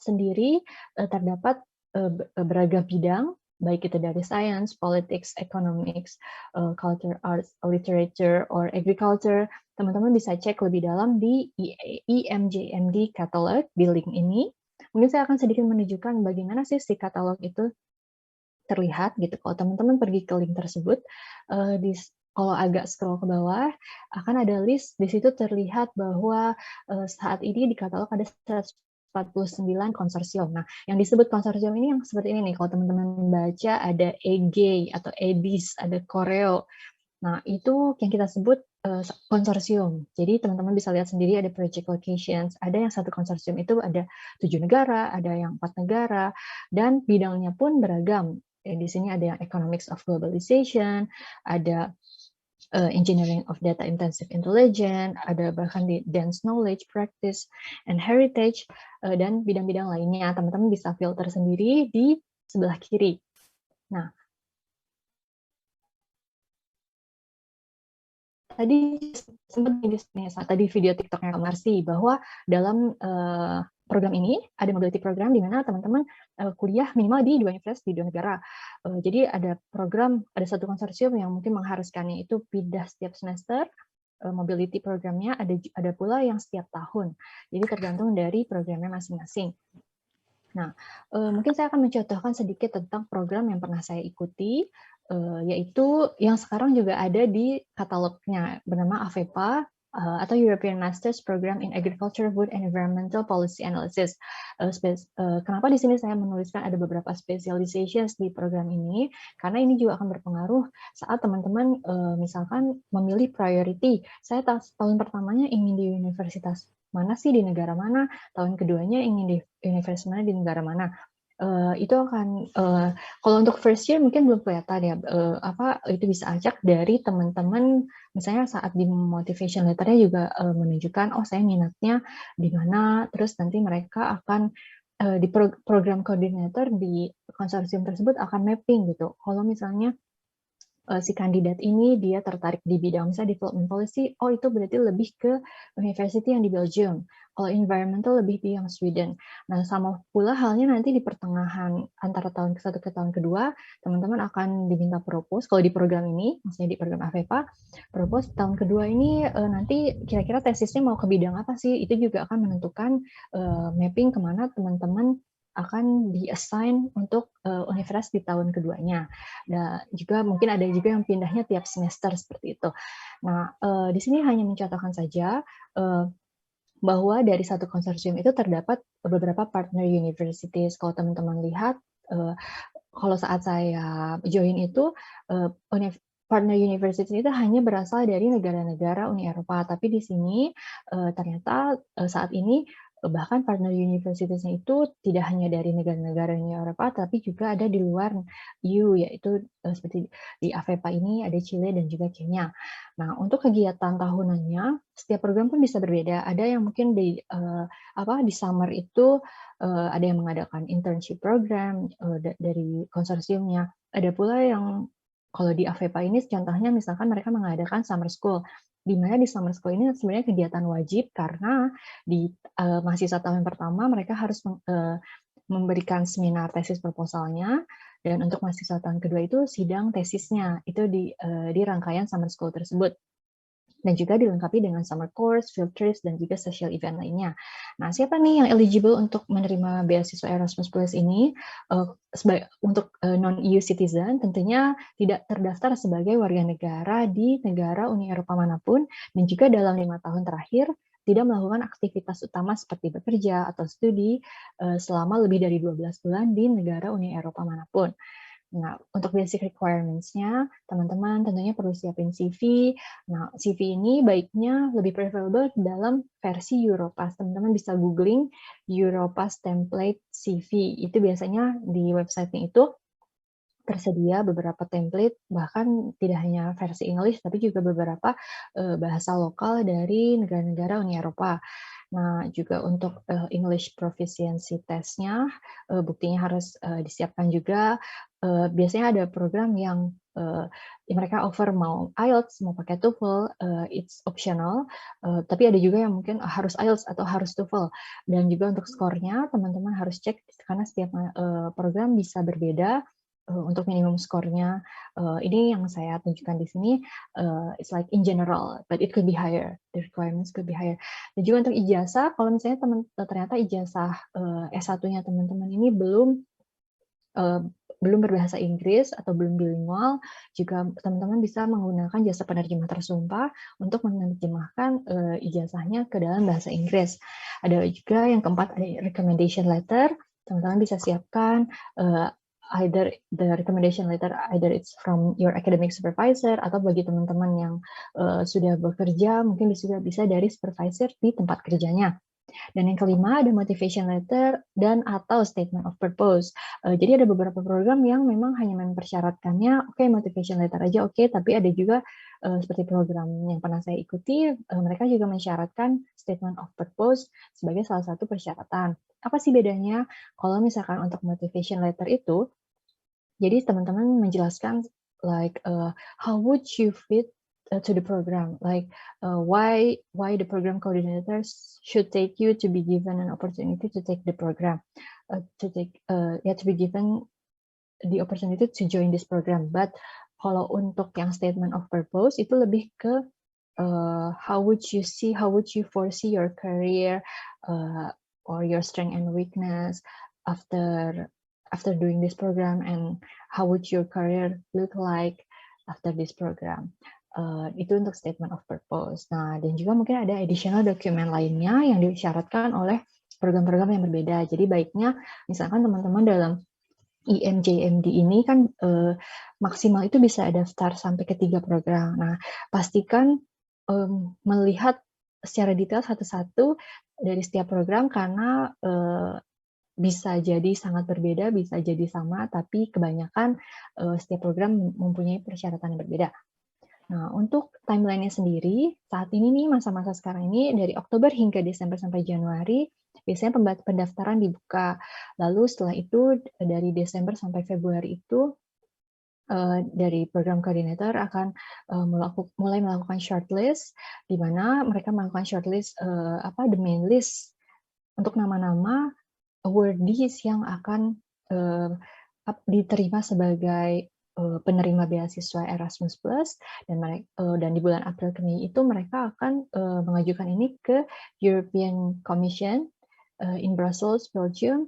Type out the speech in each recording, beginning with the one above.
sendiri terdapat beragam bidang, baik itu dari science, politics, economics, culture, arts, literature, or agriculture. Teman-teman bisa cek lebih dalam di EMJMD Catalog di link ini. Mungkin saya akan sedikit menunjukkan bagaimana sih si katalog itu terlihat gitu. Kalau teman-teman pergi ke link tersebut, kalau agak scroll ke bawah, akan ada list, di situ terlihat bahwa saat ini di katalog ada 149 konsorsium. Nah, yang disebut konsorsium ini yang seperti ini nih, kalau teman-teman baca ada EG atau EDIS, ada Koreo. Nah, itu yang kita sebut konsorsium. Jadi teman-teman bisa lihat sendiri ada project locations, ada yang satu konsorsium itu ada 7 negara, ada yang 4 negara, dan bidangnya pun beragam. Di sini ada yang economics of globalization, ada engineering of data intensive intelligence, ada bahkan di dense knowledge, practice, and heritage, dan bidang-bidang lainnya. Teman-teman bisa filter sendiri di sebelah kiri. Nah, tadi sempat tadi video TikTok-nya Kak Marsi, bahwa dalam program ini ada mobility program di mana teman-teman kuliah minimal di 2 universitas di 2 negara. Jadi ada program, ada satu konsorsium yang mungkin mengharuskannya itu pindah setiap semester. Mobility programnya ada pula yang setiap tahun. Jadi tergantung dari programnya masing-masing. Nah, mungkin saya akan mencontohkan sedikit tentang program yang pernah saya ikuti, yaitu yang sekarang juga ada di katalognya, bernama AVEPA, atau European Masters Program in Agriculture, Food and Environmental Policy Analysis. Kenapa di sini saya menuliskan ada beberapa specializations di program ini? Karena ini juga akan berpengaruh saat teman-teman misalkan memilih priority. Saya tahun pertamanya ingin di universitas mana sih, di negara mana, tahun keduanya ingin di universitas mana, di negara mana. Itu akan kalau untuk first year mungkin belum kelihatan ya, itu bisa acak dari teman-teman, misalnya saat di motivation letternya juga menunjukkan, oh saya minatnya di mana, terus nanti mereka akan di program koordinator di konsorsium tersebut akan mapping gitu. Kalau misalnya si kandidat ini dia tertarik di bidang misalnya development policy, oh itu berarti lebih ke university yang di Belgium. Kalau environmental lebih di yang Sweden. Nah, sama pula halnya nanti di pertengahan antara tahun ke-1 ke tahun kedua, teman-teman akan diminta propose, kalau di program ini, maksudnya di program AVEPA, propose tahun kedua ini nanti kira-kira tesisnya mau ke bidang apa sih, itu juga akan menentukan mapping kemana teman-teman akan di-assign untuk universitas di tahun keduanya. Nah, juga mungkin ada juga yang pindahnya tiap semester seperti itu. Nah, di sini hanya mencontohkan saja bahwa dari satu konsorsium itu terdapat beberapa partner universities. Kalau teman-teman lihat, kalau saat saya join itu, partner university itu hanya berasal dari negara-negara Uni Eropa, tapi di sini ternyata saat ini bahkan partner universities-nya itu tidak hanya dari negara-negara Uni Eropa, tapi juga ada di luar EU, yaitu seperti di AVEPA ini ada Chile dan juga Kenya. Nah, untuk kegiatan tahunannya, setiap program pun bisa berbeda. Ada yang mungkin di summer itu ada yang mengadakan internship program dari konsorsiumnya. Ada pula yang kalau di AVEPA ini contohnya misalkan mereka mengadakan summer school, di mana di summer school ini sebenarnya kegiatan wajib karena di mahasiswa tahun pertama mereka harus memberikan seminar tesis proposalnya, dan untuk mahasiswa tahun kedua itu sidang tesisnya, itu di rangkaian summer school tersebut. Dan juga dilengkapi dengan summer course, field trips, dan juga social event lainnya. Nah, siapa nih yang eligible untuk menerima beasiswa Erasmus Plus ini? Untuk non-EU citizen, tentunya tidak terdaftar sebagai warga negara di negara Uni Eropa manapun, dan juga dalam 5 tahun terakhir tidak melakukan aktivitas utama seperti bekerja atau studi selama lebih dari 12 bulan di negara Uni Eropa manapun. Nah, untuk basic requirements-nya, teman-teman tentunya perlu siapin CV. Nah, CV ini baiknya lebih preferable dalam versi Europass. Teman-teman bisa googling Europass template CV. Itu biasanya di website-nya itu tersedia beberapa template, bahkan tidak hanya versi English, tapi juga beberapa bahasa lokal dari negara-negara Uni Eropa. Nah, juga untuk English proficiency test-nya, buktinya harus disiapkan juga. Biasanya ada program yang mereka offer mau IELTS, mau pakai TOEFL, it's optional. Tapi ada juga yang mungkin harus IELTS atau harus TOEFL. Dan juga untuk skornya, teman-teman harus cek karena setiap program bisa berbeda untuk minimum skornya. Ini yang saya tunjukkan di sini, it's like in general, but it could be higher. The requirements could be higher. Dan juga untuk ijazah, kalau misalnya ternyata ijazah S1-nya teman-teman ini belum berbahasa Inggris atau belum bilingual, juga teman-teman bisa menggunakan jasa penerjemah tersumpah untuk menerjemahkan ijazahnya ke dalam bahasa Inggris. Ada juga yang keempat, ada recommendation letter. Teman-teman bisa siapkan either the recommendation letter, either it's from your academic supervisor, atau bagi teman-teman yang sudah bekerja, mungkin juga bisa dari supervisor di tempat kerjanya. Dan yang kelima ada motivation letter dan atau statement of purpose. Jadi ada beberapa program yang memang hanya mempersyaratkannya, oke, motivation letter aja oke, tapi ada juga seperti program yang pernah saya ikuti, mereka juga mensyaratkan statement of purpose sebagai salah satu persyaratan. Apa sih bedanya? Kalau misalkan untuk motivation letter itu, jadi teman-teman menjelaskan like how would you fit to the program, like why the program coordinators should take you to be given an opportunity to take the program, to be given the opportunity to join this program. But kalau untuk yang statement of purpose itu lebih ke how would you foresee your career or your strength and weakness after doing this program, and how would your career look like after this program. Itu untuk statement of purpose. Nah, dan juga mungkin ada additional dokumen lainnya yang disyaratkan oleh program-program yang berbeda. Jadi baiknya misalkan teman-teman dalam IMJMD ini kan maksimal itu bisa daftar sampai ke 3 program. Nah, pastikan melihat secara detail satu-satu dari setiap program karena bisa jadi sangat berbeda, bisa jadi sama, tapi kebanyakan setiap program mempunyai persyaratan yang berbeda. Nah, untuk timeline-nya sendiri, saat ini nih, masa-masa sekarang ini, dari Oktober hingga Desember sampai Januari, biasanya pendaftaran dibuka. Lalu setelah itu, dari Desember sampai Februari itu, dari program koordinator akan mulai melakukan shortlist, di mana mereka melakukan shortlist the main list untuk nama-nama awardees yang akan diterima sebagai penerima beasiswa Erasmus Plus, dan di bulan April ke Mei itu mereka akan mengajukan ini ke European Commission in Brussels, Belgium,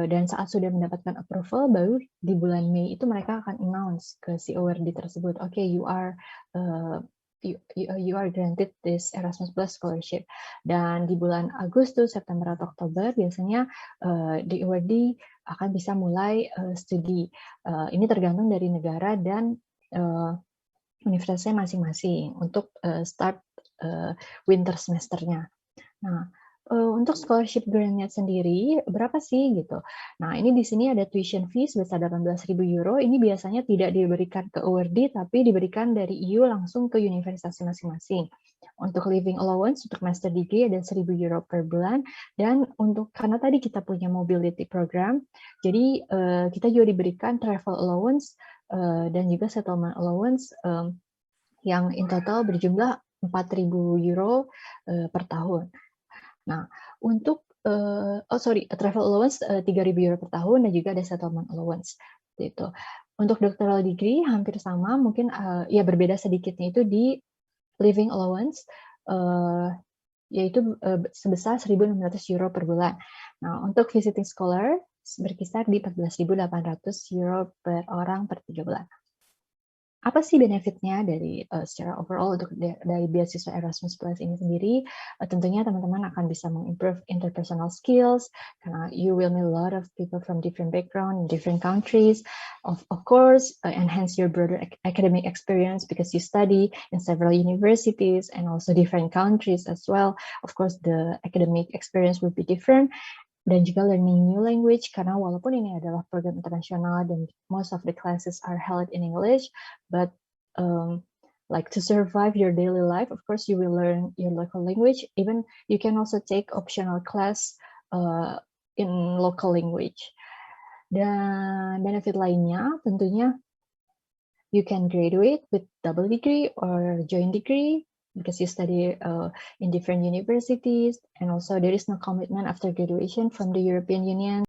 dan saat sudah mendapatkan approval, baru di bulan Mei itu mereka akan announce ke si awardee tersebut, okay, you are granted this Erasmus Plus scholarship. Dan di bulan Agustus, September, atau Oktober biasanya the awardee akan bisa mulai studi. Ini tergantung dari negara dan universitasnya masing-masing untuk start winter semesternya. Nah, untuk scholarship grant-nya sendiri berapa sih gitu? Nah, ini di sini ada tuition fee sebesar 18.000 euro. Ini biasanya tidak diberikan ke awardee, tapi diberikan dari EU langsung ke universitas masing-masing. Untuk living allowance untuk master degree ada 1.000 euro per bulan, dan karena tadi kita punya mobility program, jadi kita juga diberikan travel allowance dan juga settlement allowance yang in total berjumlah 4.000 euro per tahun. Nah, untuk travel allowance 3.000 euro per tahun, dan juga ada settlement allowance. Gitu. Untuk doctoral degree hampir sama, mungkin ya berbeda sedikitnya itu di living allowance, yaitu sebesar 1.600 euro per bulan. Nah, untuk visiting scholar berkisar di 14.800 euro per orang per 3 bulan. Apa sih benefit-nya dari secara overall untuk dari beasiswa Erasmus Plus ini sendiri? Tentunya teman-teman akan bisa mengimprove interpersonal skills, karena you will meet a lot of people from different background, different countries. Of course, enhance your broader academic experience because you study in several universities and also different countries as well. Of course, the academic experience will be different. Dan juga learning new language, karena walaupun ini adalah program internasional dan most of the classes are held in English, but like to survive your daily life, of course you will learn your local language. Even you can also take optional class in local language. Dan benefit lainnya tentunya You can graduate with double degree or joint degree because you study in different universities, and also there is no commitment after graduation from the European Union.